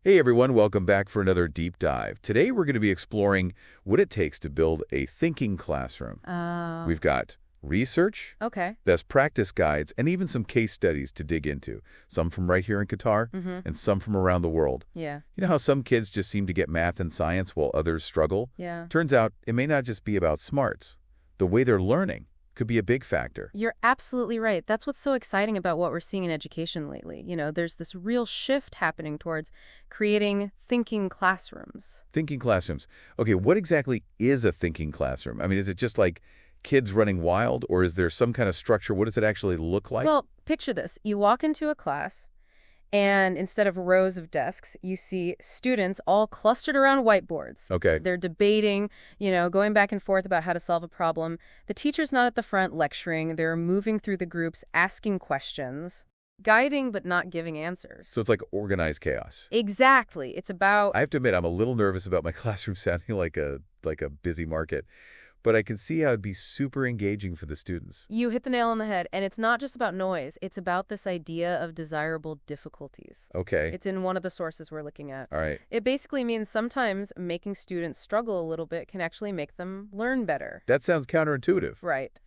Hey everyone, welcome back for another deep dive. Today we're going to be exploring what it takes to build a thinking classroom. Oh, We've got research, okay. best practice guides, and even some case studies to dig into. Some from right here in Qatar Mm-hmm. and some from around the world. Yeah, You know how some kids just seem to get math and science while others struggle? yeah. Turns out it may not just be about smarts. The way they're learning could be a big factor. You're absolutely right. That's what's so exciting about what we're seeing in education lately. There's this real shift happening towards creating thinking classrooms. Thinking classrooms. Okay, what exactly is a thinking classroom? I mean, is it just like kids running wild, or is there some kind of structure? What does it actually look like? Well, picture this. You walk into a class, and instead of rows of desks, you see students all clustered around whiteboards. Okay. They're debating, going back and forth about how to solve a problem. The teacher's not at the front lecturing. They're moving through the groups, asking questions, guiding but not giving answers. So it's like organized chaos. Exactly. It's about... I have to admit, I'm a little nervous about my classroom sounding like a busy market, but I can see how it'd be super engaging for the students. You hit the nail on the head, and it's not just about noise. It's about this idea of desirable difficulties. Okay. It's in one of the sources we're looking at. All right. It basically means sometimes making students struggle a little bit can actually make them learn better. That sounds counterintuitive. Right.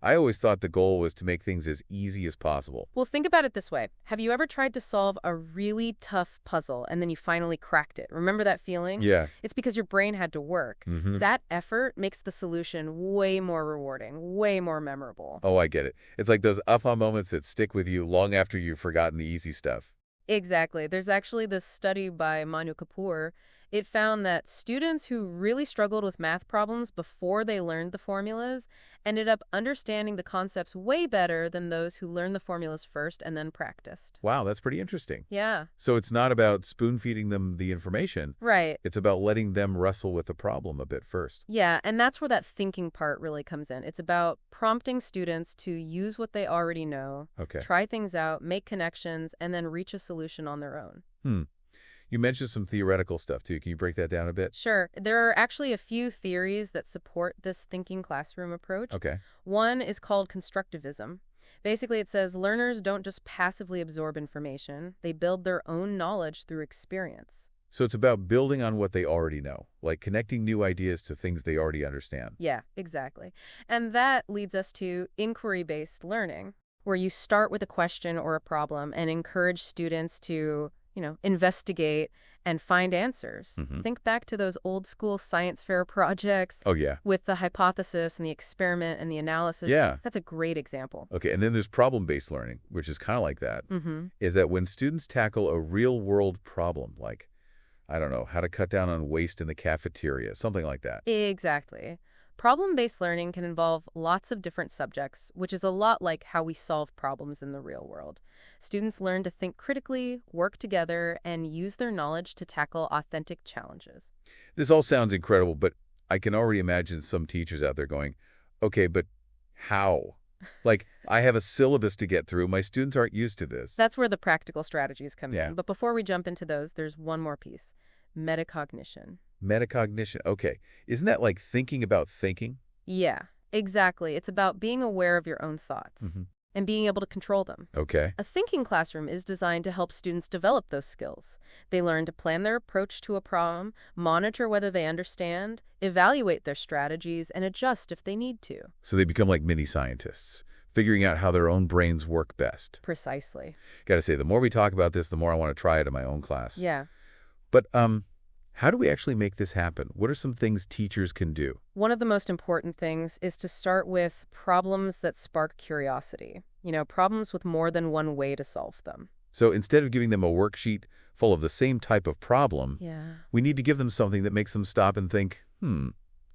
I always thought the goal was to make things as easy as possible. Well, think about it this way. Have you ever tried to solve a really tough puzzle and then you finally cracked it? Remember that feeling? Yeah. It's because your brain had to work. Mm-hmm. That effort makes the solution way more rewarding, way more memorable. Oh, I get it. It's like those aha moments that stick with you long after you've forgotten the easy stuff. Exactly. There's actually this study by Manu Kapoor. It found that students who really struggled with math problems before they learned the formulas ended up understanding the concepts way better than those who learned the formulas first and then practiced. Wow, that's pretty interesting. Yeah, So it's not about spoon-feeding them the information. right. It's about letting them wrestle with the problem a bit first. Yeah, and that's where that thinking part really comes in. It's about prompting students to use what they already know, Okay. try things out, make connections, and then reach a solution on their own. You mentioned some theoretical stuff, too. Can you break that down a bit? Sure, there are actually a few theories that support this thinking classroom approach. Okay. One is called constructivism. Basically, it says learners don't just passively absorb information, they build their own knowledge through experience. So it's about building on what they already know, like connecting new ideas to things they already understand. Yeah, exactly. And that leads us to inquiry-based learning, where you start with a question or a problem and encourage students to investigate and find answers. Mm-hmm. Think back to those old school science fair projects Oh, yeah. with the hypothesis and the experiment and the analysis. Yeah. That's a great example. Okay, and then there's problem-based learning, which is kind of like that. Mm-hmm. Is that when students tackle a real-world problem, like, I don't know, how to cut down on waste in the cafeteria, something like that. Exactly. Problem-based learning can involve lots of different subjects, which is a lot like how we solve problems in the real world. Students learn to think critically, work together, and use their knowledge to tackle authentic challenges. This all sounds incredible, but I can already imagine some teachers out there going, okay, but how? Like, I have a syllabus to get through. My students aren't used to this. That's where the practical strategies come Yeah. in. But before we jump into those, there's one more piece: metacognition. Metacognition. Okay. Isn't that like thinking about thinking? Yeah, exactly. It's about being aware of your own thoughts Mm-hmm. and being able to control them. Okay. A thinking classroom is designed to help students develop those skills. They learn to plan their approach to a problem, monitor whether they understand, evaluate their strategies, and adjust if they need to. So they become like mini scientists, figuring out how their own brains work best. Precisely. Gotta say, the more we talk about this, the more I want to try it in my own class. Yeah. But, how do we actually make this happen? What are some things teachers can do? One of the most important things is to start with problems that spark curiosity. Problems with more than one way to solve them. So instead of giving them a worksheet full of the same type of problem, Yeah. we need to give them something that makes them stop and think,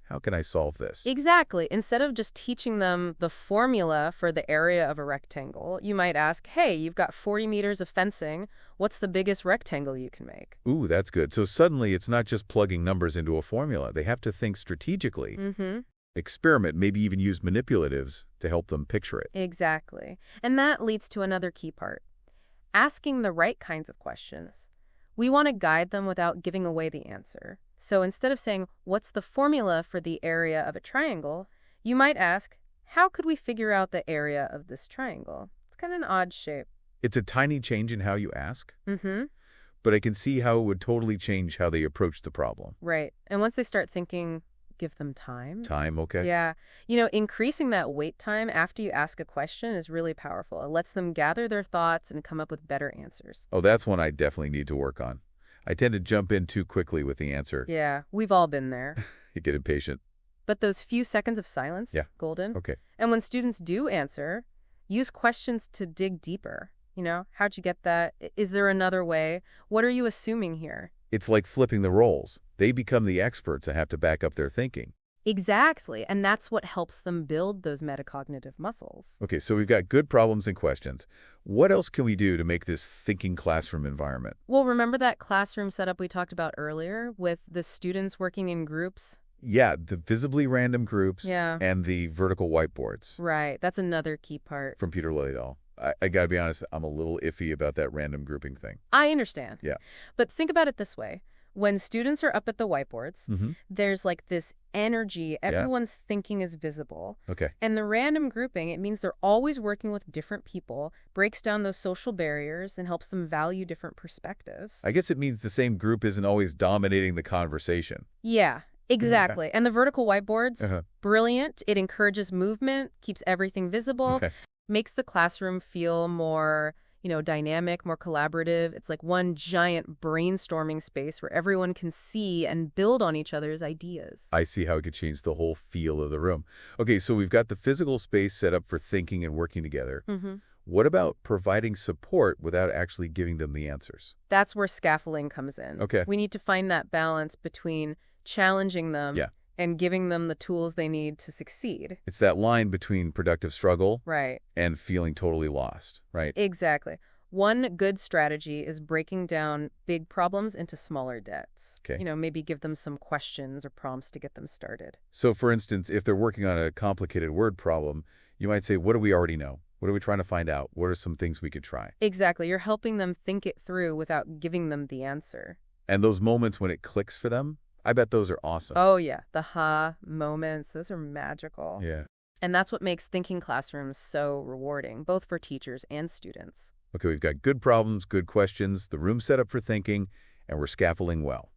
how can I solve this? Exactly. Instead of just teaching them the formula for the area of a rectangle, you might ask, hey, you've got 40 meters of fencing. What's the biggest rectangle you can make? Ooh, that's good. So suddenly it's not just plugging numbers into a formula. They have to think strategically, Mm-hmm. experiment, maybe even use manipulatives to help them picture it. Exactly. And that leads to another key part: asking the right kinds of questions. We want to guide them without giving away the answer. So instead of saying, what's the formula for the area of a triangle, you might ask, how could we figure out the area of this triangle? It's kind of an odd shape. It's a tiny change in how you ask, Mm-hmm. but I can see how it would totally change how they approach the problem. Right. And once they start thinking, give them time. Time, okay? Yeah. Increasing that wait time after you ask a question is really powerful. It lets them gather their thoughts and come up with better answers. Oh, that's one I definitely need to work on. I tend to jump in too quickly with the answer. Yeah, we've all been there. You get impatient. But those few seconds of silence, Yeah. golden. Okay. And when students do answer, use questions to dig deeper. How'd you get that? Is there another way? What are you assuming here? It's like flipping the roles. They become the experts and have to back up their thinking. Exactly. And that's what helps them build those metacognitive muscles. Okay, so we've got good problems and questions. What else can we do to make this thinking classroom environment? Well, remember that classroom setup we talked about earlier with the students working in groups? Yeah, the visibly random groups and the vertical whiteboards. Right. That's another key part. From Peter Liljedahl. I got to be honest, I'm a little iffy about that random grouping thing. I understand. Yeah. But think about it this way. When students are up at the whiteboards, there's like this energy. Everyone's thinking is visible. Okay. And the random grouping, it means they're always working with different people, breaks down those social barriers, and helps them value different perspectives. I guess it means the same group isn't always dominating the conversation. Yeah, exactly. And the vertical whiteboards, brilliant. It encourages movement, keeps everything visible, makes the classroom feel more dynamic, more collaborative. It's like one giant brainstorming space where everyone can see and build on each other's ideas. I see how it could change the whole feel of the room. Okay, so we've got the physical space set up for thinking and working together. What about providing support without actually giving them the answers? That's where scaffolding comes in. Okay. We need to find that balance between challenging them and giving them the tools they need to succeed. It's that line between productive struggle right. and feeling totally lost, right? Exactly. One good strategy is breaking down big problems into smaller debts. Okay. Maybe give them some questions or prompts to get them started. So, for instance, if they're working on a complicated word problem, you might say, what do we already know? What are we trying to find out? What are some things we could try? Exactly. You're helping them think it through without giving them the answer. And those moments when it clicks for them, I bet those are awesome. Oh, yeah. The moments, those are magical. Yeah. And that's what makes thinking classrooms so rewarding, both for teachers and students. Okay, we've got good problems, good questions, the room set up for thinking, and we're scaffolding well.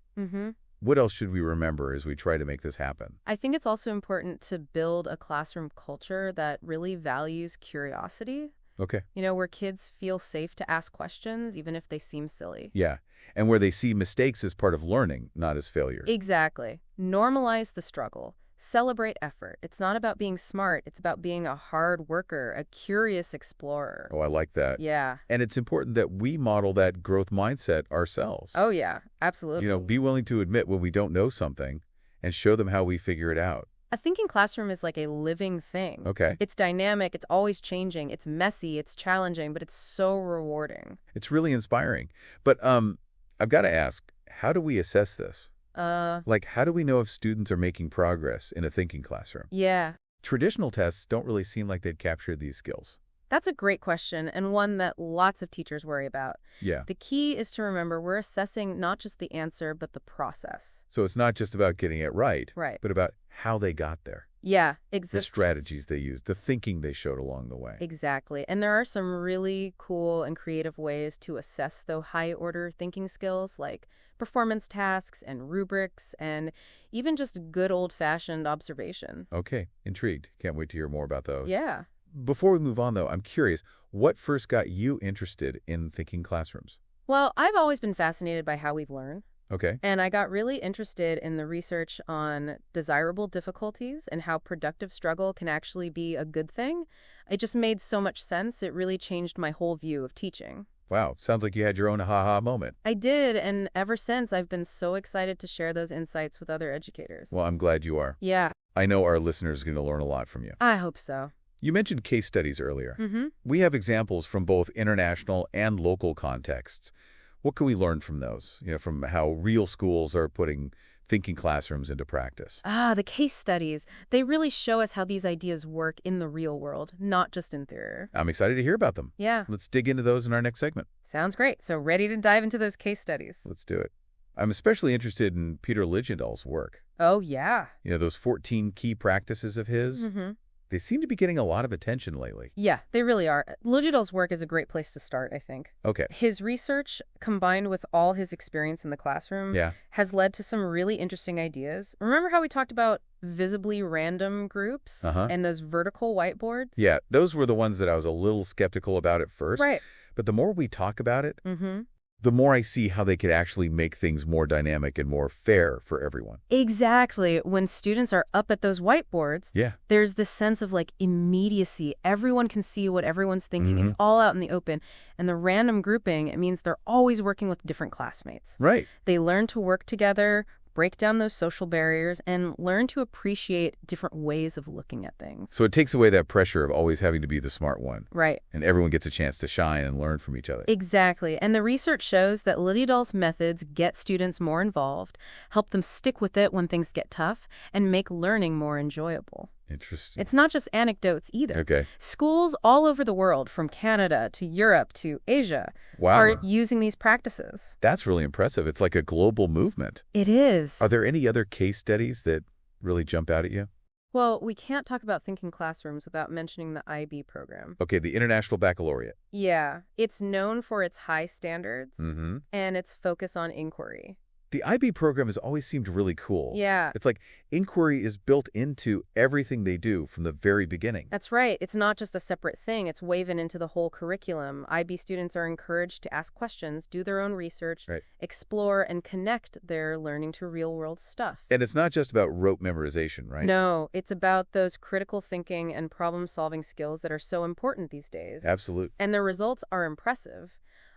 What else should we remember as we try to make this happen? I think it's also important to build a classroom culture that really values curiosity. Okay. Where kids feel safe to ask questions, even if they seem silly. Yeah, and where they see mistakes as part of learning, not as failures. Exactly. Normalize the struggle. Celebrate effort. It's not about being smart. It's about being a hard worker, a curious explorer. Oh, I like that. Yeah. And it's important that we model that growth mindset ourselves. Oh, yeah. Absolutely. Be willing to admit when we don't know something and show them how we figure it out. A thinking classroom is like a living thing. Okay. It's dynamic. It's always changing. It's messy. It's challenging, but it's so rewarding. It's really inspiring. But I've got to ask, how do we assess this? How do we know if students are making progress in a thinking classroom? Yeah. Traditional tests don't really seem like they'd capture these skills. That's a great question, and one that lots of teachers worry about. Yeah. The key is to remember we're assessing not just the answer, but the process. So it's not just about getting it right, Right. but about how they got there. Yeah, The strategies they used, the thinking they showed along the way. Exactly. And there are some really cool and creative ways to assess those high-order thinking skills, like performance tasks and rubrics, and even just good old-fashioned observation. Okay, intrigued. Can't wait to hear more about those. Yeah. Before we move on, though, I'm curious, what first got you interested in thinking classrooms? Well, I've always been fascinated by how we learn. Okay. And I got really interested in the research on desirable difficulties and how productive struggle can actually be a good thing. It just made so much sense. It really changed my whole view of teaching. Wow, sounds like you had your own aha moment. I did, and ever since, I've been so excited to share those insights with other educators. Well, I'm glad you are. Yeah. I know our listeners are going to learn a lot from you. I hope so. You mentioned case studies earlier. We have examples from both international and local contexts. What can we learn from those? From how real schools are putting thinking classrooms into practice. The case studies. They really show us how these ideas work in the real world, not just in theory. I'm excited to hear about them. Yeah. Let's dig into those in our next segment. Sounds great. So ready to dive into those case studies. Let's do it. I'm especially interested in Peter Liljedahl's work. Oh, yeah. Those 14 key practices of his. They seem to be getting a lot of attention lately. Yeah, they really are. Logidal's work is a great place to start, I think. Okay. His research, combined with all his experience in the classroom, Yeah. has led to some really interesting ideas. Remember how we talked about visibly random groups and those vertical whiteboards? Yeah, those were the ones that I was a little skeptical about at first. Right. But the more we talk about it, the more I see how they could actually make things more dynamic and more fair for everyone. Exactly. When students are up at those whiteboards, there's this sense of like immediacy. Everyone can see what everyone's thinking. It's all out in the open. And the random grouping, it means they're always working with different classmates. Right. They learn to work together, break down those social barriers, and learn to appreciate different ways of looking at things. So it takes away that pressure of always having to be the smart one. Right. And everyone gets a chance to shine and learn from each other. Exactly. And the research shows that Logidal's methods get students more involved, help them stick with it when things get tough, and make learning more enjoyable. Interesting. It's not just anecdotes either. Okay. Schools all over the world, from Canada to Europe to Asia, are using these practices. That's really impressive. It's like a global movement. It is. Are there any other case studies that really jump out at you? Well, we can't talk about thinking classrooms without mentioning the IB program. Okay, the International Baccalaureate. Yeah. It's known for its high standards and its focus on inquiry. The IB program has always seemed really cool. Yeah. It's like inquiry is built into everything they do from the very beginning. That's right. It's not just a separate thing. It's woven into the whole curriculum. IB students are encouraged to ask questions, do their own research, explore, and connect their learning to real-world stuff. And it's not just about rote memorization, right? No, it's about those critical thinking and problem-solving skills that are so important these days. Absolutely. And the results are impressive.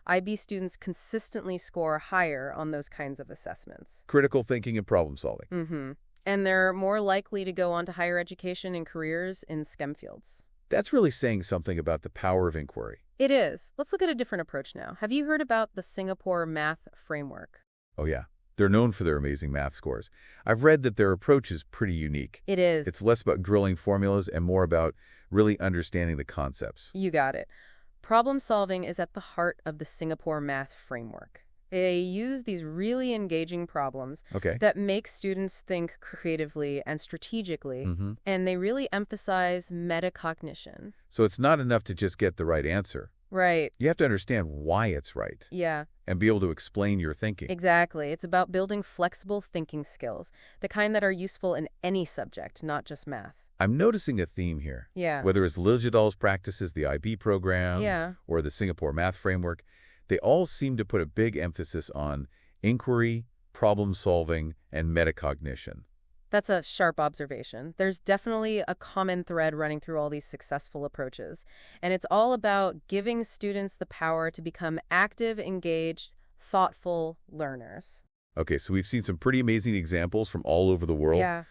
IB students consistently score higher on those kinds of assessments. Critical thinking and problem solving. And they're more likely to go on to higher education and careers in STEM fields. That's really saying something about the power of inquiry. It is. Let's look at a different approach now. Have you heard about the Singapore math framework? Oh, yeah. They're known for their amazing math scores. I've read that their approach is pretty unique. It is. It's less about drilling formulas and more about really understanding the concepts. You got it. Problem solving is at the heart of the Singapore math framework. They use these really engaging problems that make students think creatively and strategically, and they really emphasize metacognition. So it's not enough to just get the right answer. Right. You have to understand why it's right. Yeah. And be able to explain your thinking. Exactly. It's about building flexible thinking skills, the kind that are useful in any subject, not just math. I'm noticing a theme here. Yeah. Whether it's Logidal's practices, the IB program, or the Singapore math framework, they all seem to put a big emphasis on inquiry, problem solving, and metacognition. That's a sharp observation. There's definitely a common thread running through all these successful approaches. And it's all about giving students the power to become active, engaged, thoughtful learners. Okay, so we've seen some pretty amazing examples from all over the world. Yeah.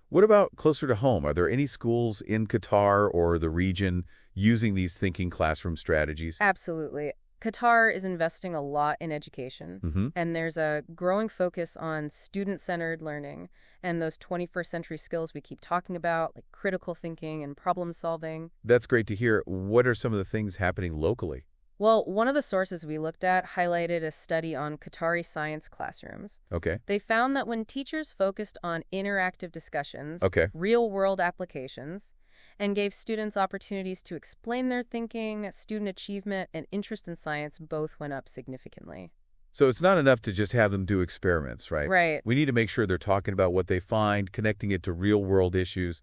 What about closer to home? Are there any schools in Qatar or the region using these thinking classroom strategies? Absolutely. Qatar is investing a lot in education, and there's a growing focus on student-centered learning and those 21st century skills we keep talking about, like critical thinking and problem solving. That's great to hear. What are some of the things happening locally? Well, one of the sources we looked at highlighted a study on Qatari science classrooms. Okay. They found that when teachers focused on interactive discussions, real-world applications, and gave students opportunities to explain their thinking, student achievement, and interest in science both went up significantly. So it's not enough to just have them do experiments, right? Right. We need to make sure they're talking about what they find, connecting it to real-world issues,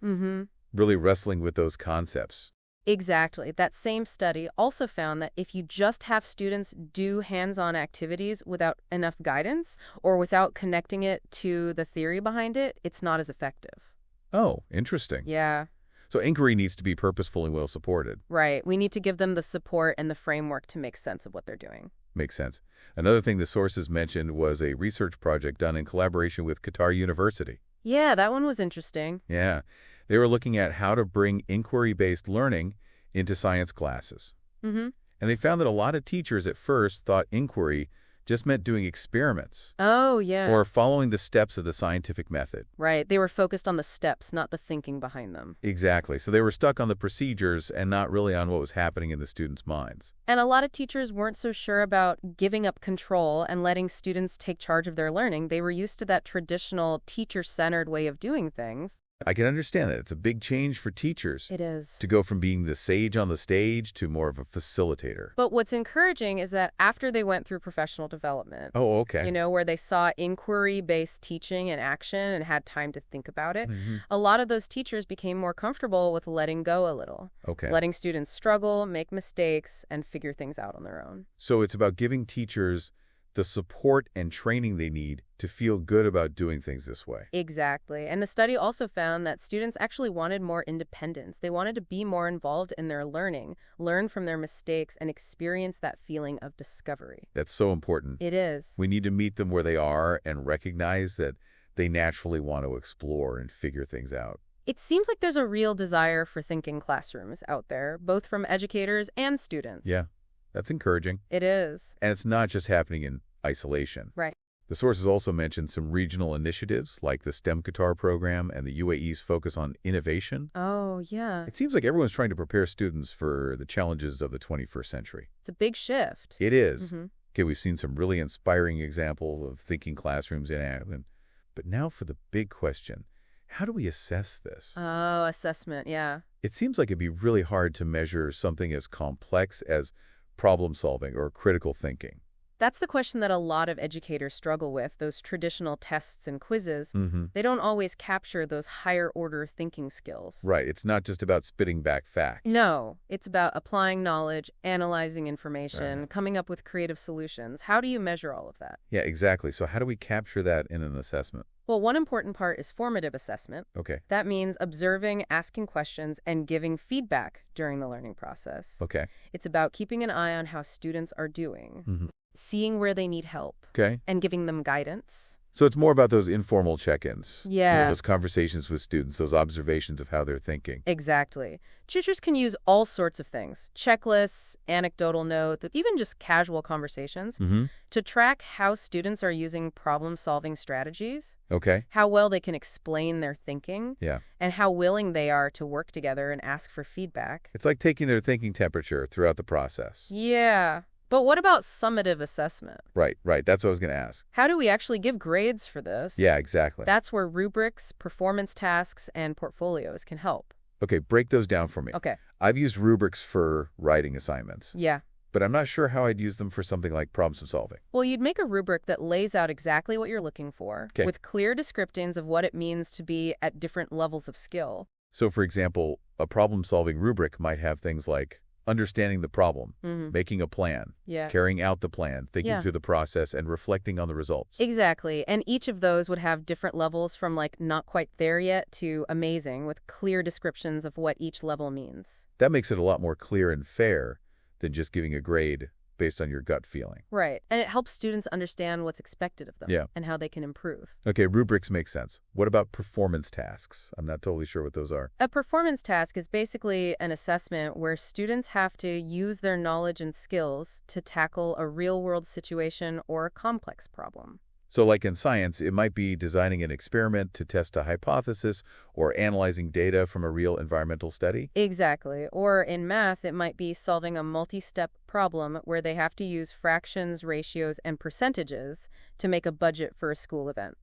really wrestling with those concepts. Exactly. That same study also found that if you just have students do hands-on activities without enough guidance or without connecting it to the theory behind it, it's not as effective. Oh, interesting. Yeah. So inquiry needs to be purposeful and well supported. Right. We need to give them the support and the framework to make sense of what they're doing. Makes sense. Another thing the sources mentioned was a research project done in collaboration with Qatar University. Yeah, that one was interesting. Yeah. They were looking at how to bring inquiry-based learning into science classes. And they found that a lot of teachers at first thought inquiry just meant doing experiments. Oh, yeah. Or following the steps of the scientific method. Right. They were focused on the steps, not the thinking behind them. Exactly. So they were stuck on the procedures and not really on what was happening in the students' minds. And a lot of teachers weren't so sure about giving up control and letting students take charge of their learning. They were used to that traditional teacher-centered way of doing things. I can understand that. It's a big change for teachers It is. to go from being the sage on the stage to more of a facilitator. But what's encouraging is that after they went through professional development, Oh, okay. where they saw inquiry-based teaching in action and had time to think about it, Mm-hmm. a lot of those teachers became more comfortable with letting go a little, Okay. letting students struggle, make mistakes, and figure things out on their own. So it's about giving teachers the support and training they need to feel good about doing things this way. Exactly. And the study also found that students actually wanted more independence. They wanted to be more involved in their learning, learn from their mistakes, and experience that feeling of discovery. That's so important. It is. We need to meet them where they are and recognize that they naturally want to explore and figure things out. It seems like there's a real desire for thinking classrooms out there, both from educators and students. Yeah, that's encouraging. It is. And it's not just happening in isolation. Right. The sources also mentioned some regional initiatives like the STEM Qatar program and the UAE's focus on innovation. Oh, yeah. It seems like everyone's trying to prepare students for the challenges of the 21st century. It's a big shift. It is. Mm-hmm. Okay, we've seen some really inspiring examples of thinking classrooms in action. But now for the big question, how do we assess this? Oh, assessment, yeah. It seems like it'd be really hard to measure something as complex as problem solving or critical thinking. That's the question that a lot of educators struggle with, those traditional tests and quizzes. Mm-hmm. They don't always capture those higher-order thinking skills. Right, it's not just about spitting back facts. No, it's about applying knowledge, analyzing information, coming up with creative solutions. How do you measure all of that? Yeah, exactly. So how do we capture that in an assessment? Well, one important part is formative assessment. Okay. That means observing, asking questions, and giving feedback during the learning process. Okay. It's about keeping an eye on how students are doing, Mm-hmm. seeing where they need help, Okay. and giving them guidance. So it's more about those informal check-ins. Yeah. Those conversations with students, those observations of how they're thinking. Exactly. Teachers can use all sorts of things, checklists, anecdotal notes, even just casual conversations, Mm-hmm. to track how students are using problem-solving strategies, Okay. how well they can explain their thinking, Yeah. and how willing they are to work together and ask for feedback. It's like taking their thinking temperature throughout the process. Yeah. But what about summative assessment? Right. That's what I was going to ask. How do we actually give grades for this? Yeah, exactly. That's where rubrics, performance tasks, and portfolios can help. Okay, break those down for me. Okay. I've used rubrics for writing assignments, Yeah. but I'm not sure how I'd use them for something like problem solving. Well, you'd make a rubric that lays out exactly what you're looking for, Okay. with clear descriptions of what it means to be at different levels of skill. So, for example, a problem-solving rubric might have things like understanding the problem, Mm-hmm. making a plan, Yeah. carrying out the plan, thinking Yeah. through the process, and reflecting on the results. Exactly. And each of those would have different levels from not quite there yet to amazing, with clear descriptions of what each level means. That makes it a lot more clear and fair than just giving a grade based on your gut feeling. Right. And it helps students understand what's expected of them Yeah. and how they can improve. Okay, rubrics make sense. What about performance tasks? I'm not totally sure what those are. A performance task is basically an assessment where students have to use their knowledge and skills to tackle a real-world situation or a complex problem. So like in science, it might be designing an experiment to test a hypothesis or analyzing data from a real environmental study. Exactly. Or in math, it might be solving a multi-step problem where they have to use fractions, ratios, and percentages to make a budget for a school event.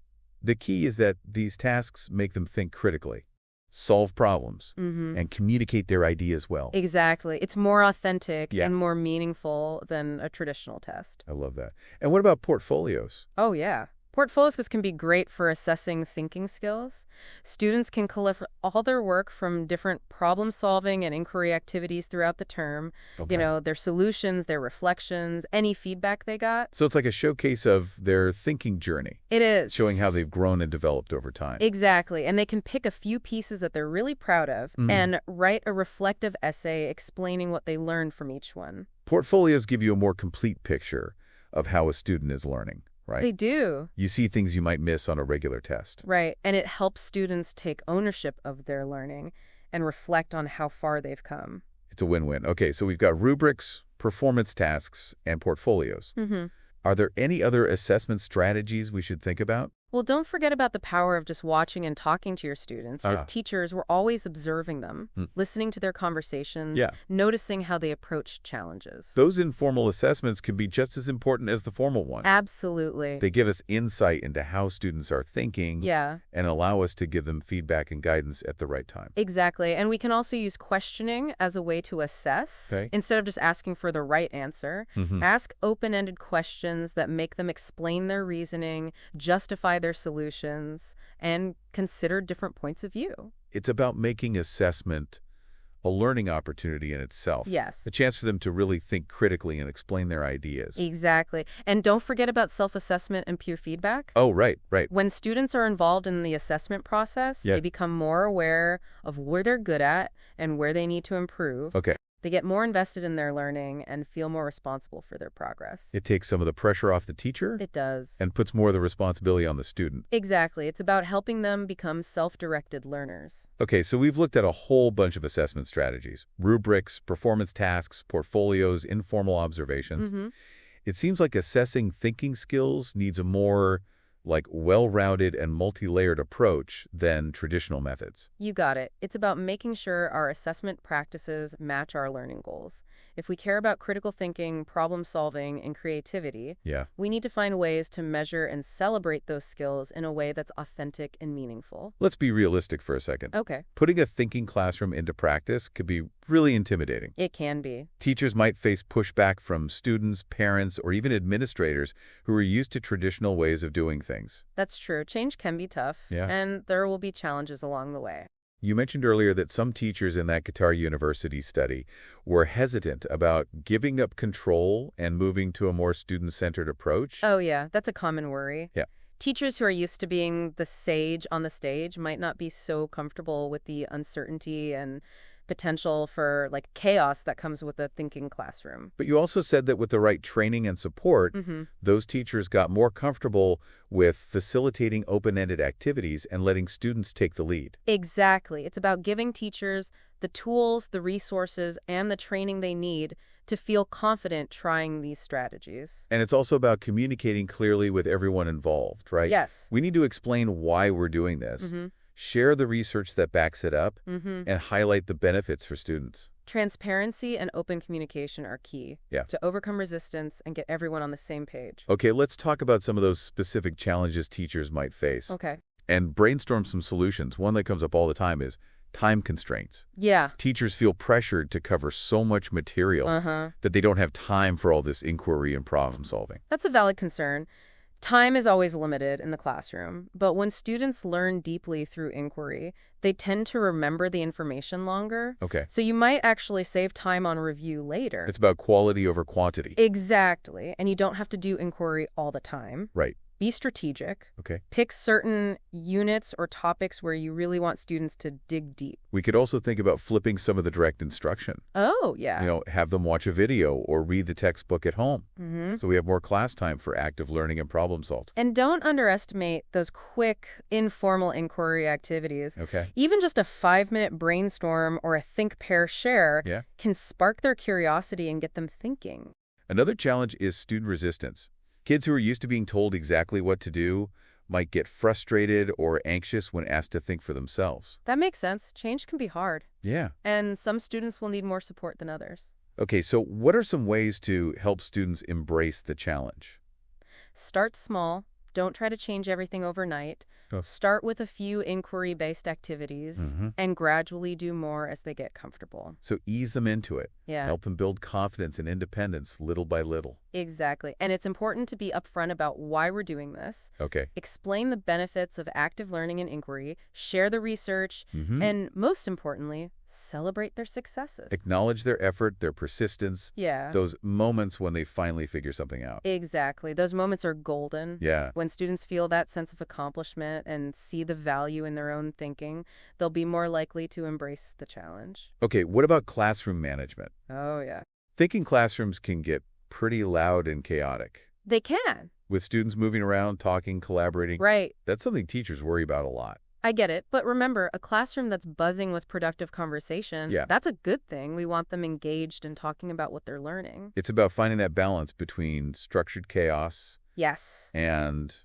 The key is that these tasks make them think critically, solve problems, Mm-hmm. and communicate their ideas well. Exactly. It's more authentic Yeah. and more meaningful than a traditional test. I love that. And what about portfolios? Oh, yeah. Portfolios can be great for assessing thinking skills. Students can collect all their work from different problem-solving and inquiry activities throughout the term. Okay. Their solutions, their reflections, any feedback they got. So it's like a showcase of their thinking journey, It is. showing how they've grown and developed over time. Exactly. And they can pick a few pieces that they're really proud of Mhm. and write a reflective essay explaining what they learned from each one. Portfolios give you a more complete picture of how a student is learning, right? They do. You see things you might miss on a regular test. Right. And it helps students take ownership of their learning and reflect on how far they've come. It's a win-win. Okay, so we've got rubrics, performance tasks, and portfolios. Mm-hmm. Are there any other assessment strategies we should think about? Well, don't forget about the power of just watching and talking to your students. As teachers, we're always observing them, listening to their conversations, noticing how they approach challenges. Those informal assessments can be just as important as the formal ones. Absolutely. They give us insight into how students are thinking and allow us to give them feedback and guidance at the right time. Exactly. And we can also use questioning as a way to assess. Instead of just asking for the right answer, ask open-ended questions that make them explain their reasoning, justify their solutions, and consider different points of view. It's about making assessment a learning opportunity in itself. Yes. A chance for them to really think critically and explain their ideas. Exactly. And don't forget about self-assessment and peer feedback. Oh, right. When students are involved in the assessment process, they become more aware of where they're good at and where they need to improve. They get more invested in their learning and feel more responsible for their progress. It takes some of the pressure off the teacher. It does. And puts more of the responsibility on the student. Exactly. It's about helping them become self-directed learners. Okay, so we've looked at a whole bunch of assessment strategies. Rubrics, performance tasks, portfolios, informal observations. It seems like assessing thinking skills needs a more well-rounded and multi-layered approach than traditional methods. You got it. It's about making sure our assessment practices match our learning goals. If we care about critical thinking, problem solving, and creativity, we need to find ways to measure and celebrate those skills in a way that's authentic and meaningful. Let's be realistic for a second. Okay. Putting a thinking classroom into practice could be really intimidating. It can be. Teachers might face pushback from students, parents, or even administrators who are used to traditional ways of doing things. That's true. Change can be tough, and there will be challenges along the way. You mentioned earlier that some teachers in that Qatar University study were hesitant about giving up control and moving to a more student-centered approach. Oh, yeah. That's a common worry. Teachers who are used to being the sage on the stage might not be so comfortable with the uncertainty and potential for chaos that comes with a thinking classroom. But you also said that with the right training and support, those teachers got more comfortable with facilitating open-ended activities and letting students take the lead. Exactly. It's about giving teachers the tools, the resources, and the training they need to feel confident trying these strategies. And it's also about communicating clearly with everyone involved, right? Yes. We need to explain why we're doing this. Share the research that backs it up, and highlight the benefits for students. Transparency and open communication are key to overcome resistance and get everyone on the same page. Okay, let's talk about some of those specific challenges teachers might face. Okay. And brainstorm some solutions. One that comes up all the time is time constraints. Teachers feel pressured to cover so much material that they don't have time for all this inquiry and problem solving. That's a valid concern. Time is always limited in the classroom, but when students learn deeply through inquiry, they tend to remember the information longer. So you might actually save time on review later. It's about quality over quantity. Exactly. And you don't have to do inquiry all the time. Be strategic. Pick certain units or topics where you really want students to dig deep. We could also think about flipping some of the direct instruction. Oh, yeah. Have them watch a video or read the textbook at home. So we have more class time for active learning and problem solving. And don't underestimate those quick, informal inquiry activities. Even just a 5-minute brainstorm or a think, pair, share can spark their curiosity and get them thinking. Another challenge is student resistance. Kids who are used to being told exactly what to do might get frustrated or anxious when asked to think for themselves. That makes sense. Change can be hard. Yeah. And some students will need more support than others. Okay, so what are some ways to help students embrace the challenge? Start small. Don't try to change everything overnight. Start with a few inquiry-based activities and gradually do more as they get comfortable. So ease them into it. Help them build confidence and independence little by little. Exactly. And it's important to be upfront about why we're doing this. Explain the benefits of active learning and inquiry, share the research, and most importantly, celebrate their successes. Acknowledge their effort, their persistence. Those moments when they finally figure something out. Exactly. Those moments are golden. When students feel that sense of accomplishment and see the value in their own thinking, they'll be more likely to embrace the challenge. Okay, what about classroom management? Oh, yeah. Thinking classrooms can get pretty loud and chaotic. They can. With students moving around, talking, collaborating. That's something teachers worry about a lot. I get it. But remember, a classroom that's buzzing with productive conversation, that's a good thing. We want them engaged and talking about what they're learning. It's about finding that balance between structured chaos and,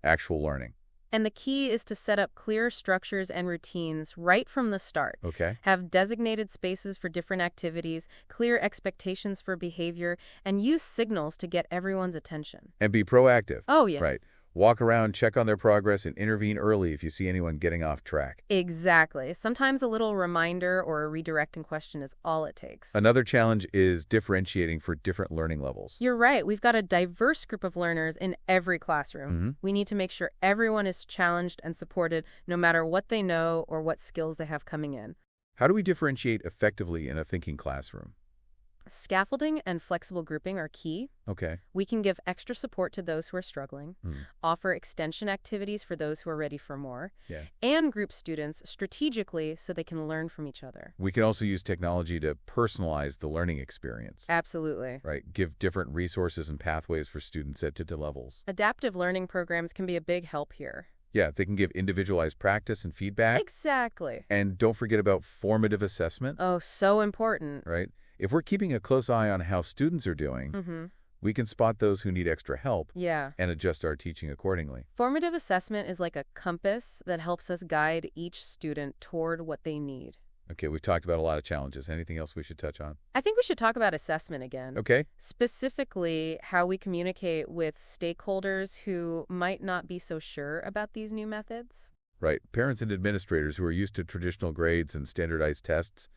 actual learning. And the key is to set up clear structures and routines right from the start. Okay. Have designated spaces for different activities, clear expectations for behavior, and use signals to get everyone's attention. And be proactive. Oh, yeah. Right. Walk around, check on their progress, and intervene early if you see anyone getting off track. Exactly. Sometimes a little reminder or a redirecting question is all it takes. Another challenge is differentiating for different learning levels. You're right. We've got a diverse group of learners in every classroom. We need to make sure everyone is challenged and supported no matter what they know or what skills they have coming in. How do we differentiate effectively in a thinking classroom? Scaffolding and flexible grouping are key. Okay. We can give extra support to those who are struggling, offer extension activities for those who are ready for more, and group students strategically so they can learn from each other. We can also use technology to personalize the learning experience. Absolutely. Right. Give different resources and pathways for students at different levels. Adaptive learning programs can be a big help here. Yeah, they can give individualized practice and feedback. Exactly. And don't forget about formative assessment. Oh, so important. Right. If we're keeping a close eye on how students are doing, we can spot those who need extra help and adjust our teaching accordingly. Formative assessment is like a compass that helps us guide each student toward what they need. Okay, we've talked about a lot of challenges. Anything else we should touch on? I think we should talk about assessment again. Okay. Specifically, how we communicate with stakeholders who might not be so sure about these new methods. Right. Parents and administrators who are used to traditional grades and standardized tests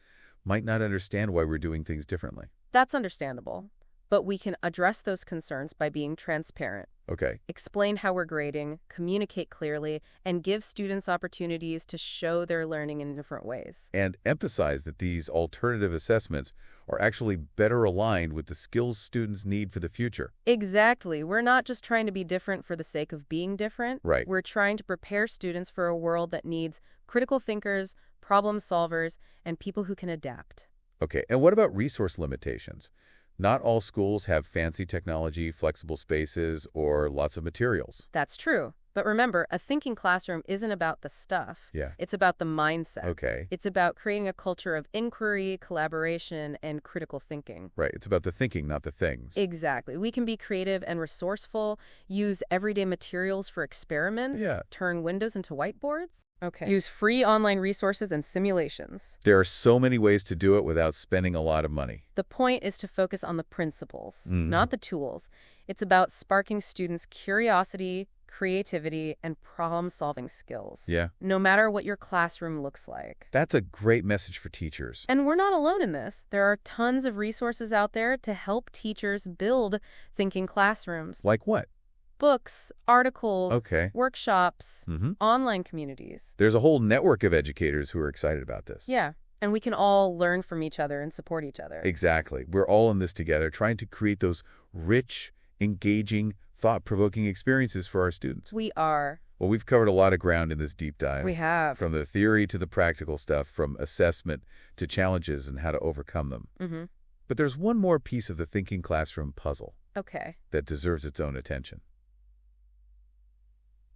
might not understand why we're doing things differently. That's understandable. But we can address those concerns by being transparent. Okay. Explain how we're grading, communicate clearly, and give students opportunities to show their learning in different ways. And emphasize that these alternative assessments are actually better aligned with the skills students need for the future. Exactly. We're not just trying to be different for the sake of being different. Right. We're trying to prepare students for a world that needs critical thinkers, problem solvers, and people who can adapt. Okay. And what about resource limitations? Not all schools have fancy technology, flexible spaces, or lots of materials. That's true. But remember, a thinking classroom isn't about the stuff. Yeah. It's about the mindset. Okay. It's about creating a culture of inquiry, collaboration, and critical thinking. Right. It's about the thinking, not the things. Exactly. We can be creative and resourceful, use everyday materials for experiments, turn windows into whiteboards. Okay. Use free online resources and simulations. There are so many ways to do it without spending a lot of money. The point is to focus on the principles, not the tools. It's about sparking students' curiosity, creativity, and problem-solving skills. Yeah. No matter what your classroom looks like. That's a great message for teachers. And we're not alone in this. There are tons of resources out there to help teachers build thinking classrooms. Like what? Books, articles, workshops, online communities. There's a whole network of educators who are excited about this. Yeah, and we can all learn from each other and support each other. Exactly. We're all in this together, trying to create those rich, engaging, thought-provoking experiences for our students. We are. Well, we've covered a lot of ground in this deep dive. We have. From the theory to the practical stuff, from assessment to challenges and how to overcome them. But there's one more piece of the thinking classroom puzzle that deserves its own attention.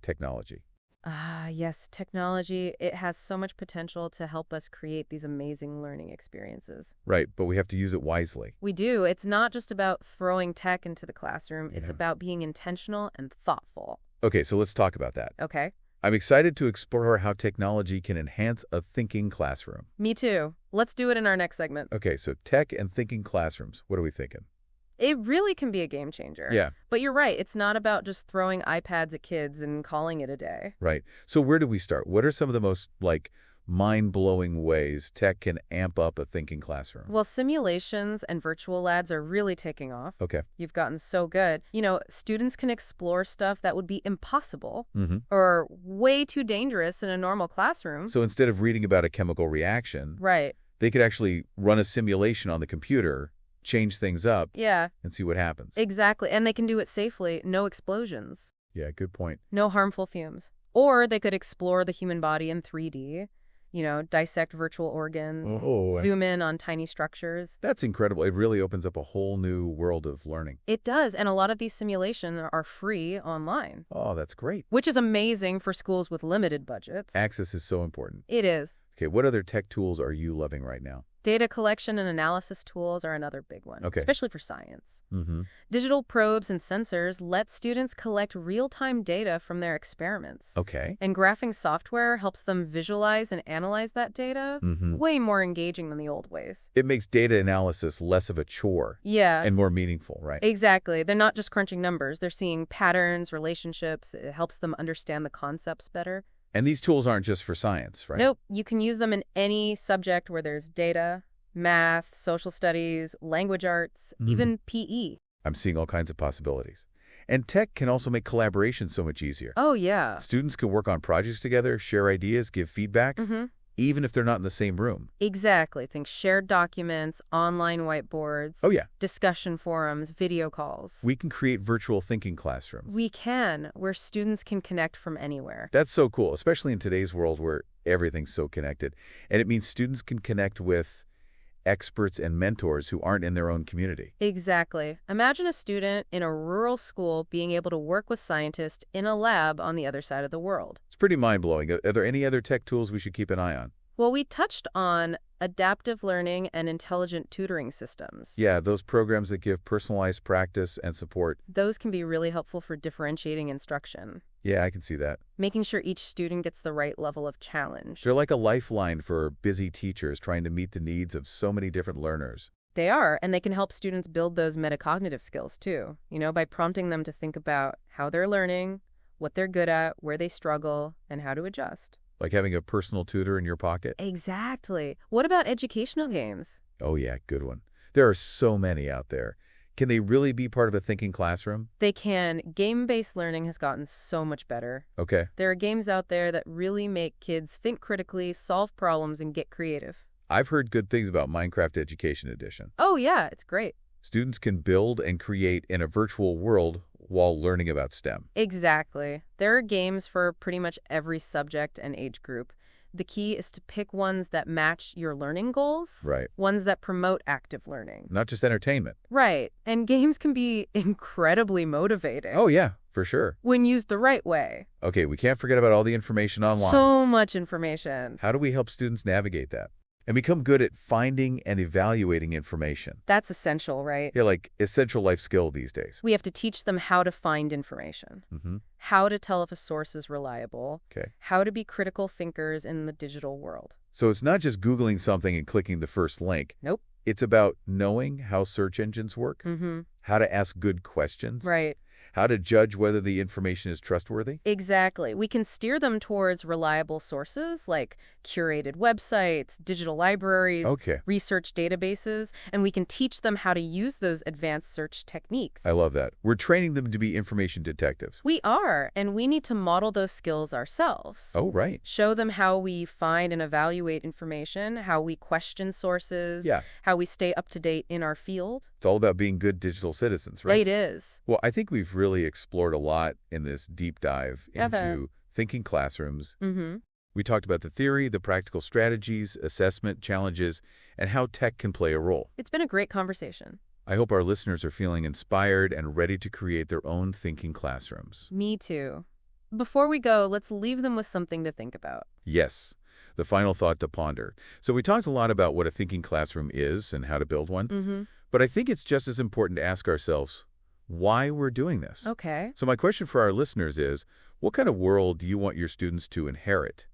Technology. Yes, technology. It has so much potential to help us create these amazing learning experiences. Right, but we have to use it wisely. We do. It's not just about throwing tech into the classroom. It's about being intentional and thoughtful. Okay, so let's talk about that. Okay. I'm excited to explore how technology can enhance a thinking classroom. Me too. Let's do it in our next segment. Okay, so tech and thinking classrooms. What are we thinking? It really can be a game changer. Yeah. But you're right. It's not about just throwing iPads at kids and calling it a day. Right. So where do we start? What are some of the most, mind-blowing ways tech can amp up a thinking classroom? Well, simulations and virtual labs are really taking off. Okay. You've gotten so good. Students can explore stuff that would be impossible or way too dangerous in a normal classroom. So instead of reading about a chemical reaction, they could actually run a simulation on the computer, change things up, and see what happens. Exactly. And they can do it safely. No explosions. Yeah, good point. No harmful fumes. Or they could explore the human body in 3D, dissect virtual organs, zoom in on tiny structures. That's incredible. It really opens up a whole new world of learning. It does. And a lot of these simulations are free online. Oh, that's great. Which is amazing for schools with limited budgets. Access is so important. It is. Okay, what other tech tools are you loving right now? Data collection and analysis tools are another big one, Okay. especially for science. Mm-hmm. Digital probes and sensors let students collect real-time data from their experiments. Okay. And graphing software helps them visualize and analyze that data, Mm-hmm. way more engaging than the old ways. It makes data analysis less of a chore Yeah, and more meaningful, right? exactly. They're not just crunching numbers. They're seeing patterns, relationships. It helps them understand the concepts better. And these tools aren't just for science, right? Nope, you can use them in any subject where there's data, math, social studies, language arts, even PE. I'm seeing all kinds of possibilities. And tech can also make collaboration so much easier. Oh, yeah. Students can work on projects together, share ideas, give feedback, even if they're not in the same room. Exactly. Think shared documents, online whiteboards. Oh, yeah. Discussion forums, video calls. We can create virtual thinking classrooms. We can, where students can connect from anywhere. That's so cool, especially in today's world where everything's so connected. And it means students can connect with experts and mentors who aren't in their own community. Exactly. Imagine a student in a rural school being able to work with scientists in a lab on the other side of the world. It's pretty mind-blowing. Are there any other tech tools we should keep an eye on? Well, we touched on adaptive learning and intelligent tutoring systems. Yeah, those programs that give personalized practice and support. Those can be really helpful for differentiating instruction, Yeah, I can see that. making sure each student gets the right level of challenge. They're like a lifeline for busy teachers trying to meet the needs of so many different learners. They are, and they can help students build those metacognitive skills too, by prompting them to think about how they're learning, what they're good at, where they struggle, and how to adjust. Like having a personal tutor in your pocket? Exactly. What about educational games? Oh yeah, good one. There are so many out there. Can they really be part of a thinking classroom? They can. Game-based learning has gotten so much better. Okay. There are games out there that really make kids think critically, solve problems, and get creative. I've heard good things about Minecraft Education Edition. Oh, yeah, it's great. Students can build and create in a virtual world while learning about STEM. Exactly. There are games for pretty much every subject and age group. The key is to pick ones that match your learning goals. Right. Ones that promote active learning. Not just entertainment. Right. And games can be incredibly motivating. Oh yeah, for sure. When used the right way. Okay, we can't forget about all the information online. So much information. How do we help students navigate that and become good at finding and evaluating information? That's essential, right? Yeah, like essential life skill these days. We have to teach them how to find information, how to tell if a source is reliable, Okay. how to be critical thinkers in the digital world. So it's not just Googling something and clicking the first link. Nope. It's about knowing how search engines work, how to ask good questions, Right. how to judge whether the information is trustworthy. Exactly. We can steer them towards reliable sources like curated websites, digital libraries, Okay. research databases, and we can teach them how to use those advanced search techniques. I love that. We're training them to be information detectives. We are, and we need to model those skills ourselves. Oh, right. Show them how we find and evaluate information, how we question sources, Yeah. how we stay up to date in our field. It's all about being good digital citizens, right? It is. Well, I think we've really explored a lot in this deep dive Have into thinking classrooms. Mm-hmm. We talked about the theory, the practical strategies, assessment, challenges, and how tech can play a role. It's been a great conversation. I hope our listeners are feeling inspired and ready to create their own thinking classrooms. Me too. Before we go, let's leave them with something to think about. Yes, the final thought to ponder. So we talked a lot about what a thinking classroom is and how to build one, but I think it's just as important to ask ourselves why we're doing this. Okay. So my question for our listeners is, what kind of world do you want your students to inherit?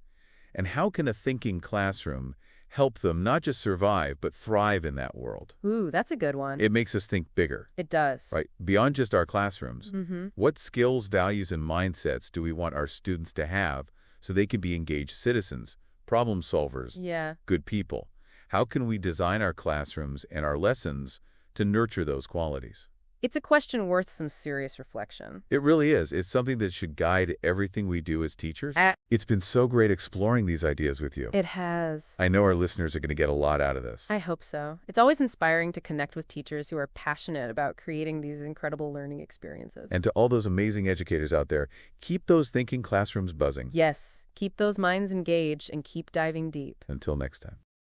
And how can a thinking classroom help them not just survive, but thrive in that world? Ooh, that's a good one. It makes us think bigger, It does. right? Beyond just our classrooms. Mm-hmm. What skills, values, and mindsets do we want our students to have so they can be engaged citizens, problem solvers, Yeah. good people? How can we design our classrooms and our lessons to nurture those qualities? It's a question worth some serious reflection. It really is. It's something that should guide everything we do as teachers. It's been so great exploring these ideas with you. It has. I know our listeners are going to get a lot out of this. I hope so. It's always inspiring to connect with teachers who are passionate about creating these incredible learning experiences. And to all those amazing educators out there, keep those thinking classrooms buzzing. Yes, keep those minds engaged and keep diving deep. Until next time.